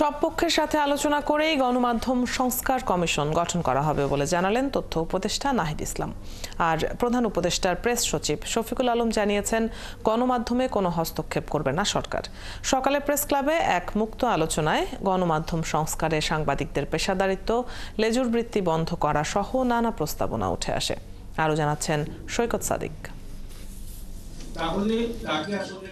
সব পক্ষের সাথে আলোচনা করেই গণমাধ্যম সংস্কার কমিশন গঠন করা হবে বলে জানালেন তথ্য উপদেষ্টা নাহিদ ইসলাম। আর প্রধান উপদেষ্টার প্রেস সচিব শফিকুল আলম জানিয়েছেন, গণমাধ্যমে কোনো হস্তক্ষেপ করবে না সরকার। সকালে প্রেস ক্লাবে এক মুক্ত আলোচনায় গণমাধ্যম সংস্কারে সাংবাদিকদের পেশাদারিত্ব, লেজুর বৃত্তি বন্ধ করা সহ নানা প্রস্তাবনা উঠে আসে। আরও জানাচ্ছেন সৈকত সাদিক।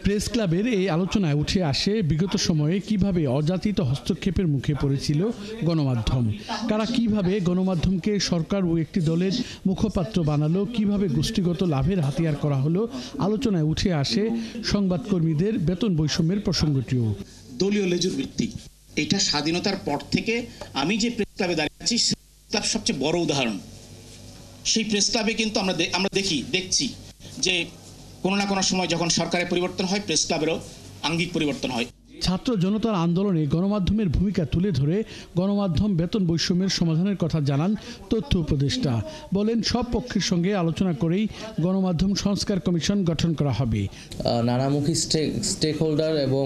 প্রেস ক্লাবের এই আলোচনায় উঠে আসে বিগত সময়ে কিভাবে অযাচিত হস্তক্ষেপের মুখে পড়েছিল গণমাধ্যম, কারা কিভাবে গণমাধ্যমকে সরকার ও একটি দলের মুখপাত্র বানালো, কিভাবে গোষ্ঠীগত লাভের হাতিয়ার করা হলো। আলোচনায় উঠে আসে সংবাদকর্মীদের বেতন বৈষম্যের প্রসঙ্গটিও। দলীয় লেজুর ভিত্তি, এটা স্বাধীনতার পর থেকে আমি যে প্রেস ক্লাবে দাঁড়িয়ে আছি, তার সবচেয়ে বড় উদাহরণ। সেই প্রেস ক্লাবে কিন্তু আমরা দেখছি যে কোনো না কোনো সময় যখন সরকারের পরিবর্তন হয়, প্রেস ক্লাবেরও আঙ্গিক পরিবর্তন হয়। ছাত্র জনতার আন্দোলনে গণমাধ্যমের ভূমিকা তুলে ধরে গণমাধ্যম বেতন বৈষম্যের সমাধানের কথা জানান তথ্য উপদেষ্টা। বলেন, সব পক্ষের সঙ্গে আলোচনা করেই গণমাধ্যম সংস্কার কমিশন গঠন করা হবে। নানামুখী স্টেক হোল্ডার এবং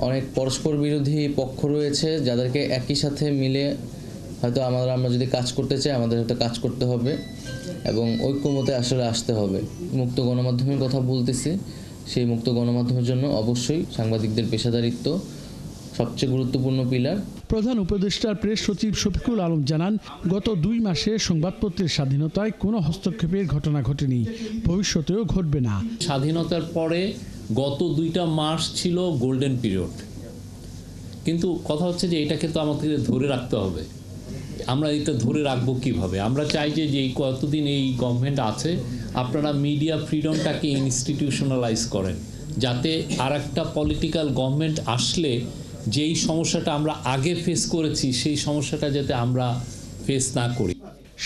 অনেক পরস্পর বিরোধী পক্ষ রয়েছে, যাদেরকে একই সাথে মিলে হয়তো আমরা যদি কাজ করতে চাই, আমাদের হয়তো কাজ করতে হবে এবং ঐক্যমতে আসলে আসতে হবে। মুক্ত গণমাধ্যমের কথা বলতেছি, সেই মুক্ত গণমাধ্যমের জন্য অবশ্যই সাংবাদিকদের পেশাদারিত্ব সবচেয়ে গুরুত্বপূর্ণ পিলার। প্রধান উপদেষ্টার প্রেস সচিব শফিকুল আলম জানান, গত 2 মাসে সংবাদপত্রের স্বাধীনতায় কোনো হস্তক্ষেপের ঘটনা ঘটেনি, ভবিষ্যতেও ঘটবে না। স্বাধীনতার পরে গত 2টা মাস ছিল গোল্ডেন পিরিয়ড, কিন্তু কথা হচ্ছে যে এটাকে তো আমাদের ধরে রাখতে হবে। আমরা এটা ধরে রাখবো কিভাবে? আমরা চাই যে এই কতদিন এই গভর্নমেন্ট আছে, আপনারা মিডিয়া ফ্রিডমটাকে ইনস্টিটিউশনালাইজ করেন, যাতে আর একটা পলিটিক্যাল গভর্নমেন্ট আসলে যেই সমস্যাটা আমরা আগে ফেস করেছি, সেই সমস্যাটা যাতে আমরা ফেস না করি।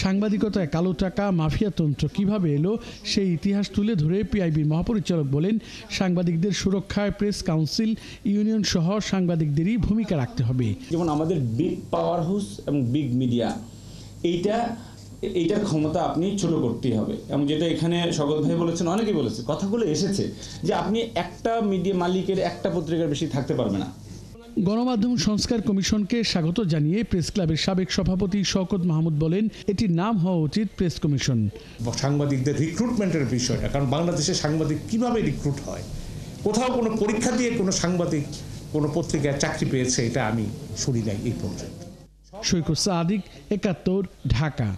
সাংবাদিকতায় কালো টাকা, মাফিয়াতন্ত্র কিভাবে এলো সেই ইতিহাস তুলে ধরে পিআইবির মহাপরিচালক বলেন, সাংবাদিকদের সুরক্ষায় প্রেস কাউন্সিল, ইউনিয়ন সহ সাংবাদিকদেরই ভূমিকা রাখতে হবে। যেমন আমাদের বিগ পাওয়ার হাউস এবং বিগ মিডিয়া, এইটার ক্ষমতা আপনি ছোট করতেই হবে। এবং যেটা এখানে স্বগত ভাই বলেছেন, অনেকেই বলেছে, কথাগুলো এসেছে যে আপনি একটা মিডিয়া মালিকের একটা পত্রিকার বেশি থাকতে পারবে না। গণমাধ্যম সংস্কার কমিশনকে স্বাগত জানিয়ে প্রেস ক্লাবের সাবেক সভাপতি শওকত মাহমুদ বলেন, এটির নাম হওয়া উচিত প্রেস কমিশন। সাংবাদিকদের রিক্রুটমেন্টের বিষয়টা, কারণ বাংলাদেশে সাংবাদিক কিভাবে রিক্রুট হয়, কোথাও কোনো পরীক্ষা দিয়ে কোনো সাংবাদিক কোনো পত্রিকায় চাকরি পেয়েছে, এটা আমি শুনি নাই এই পর্যন্ত। সৈকত সাদিক, ৭১, ঢাকা।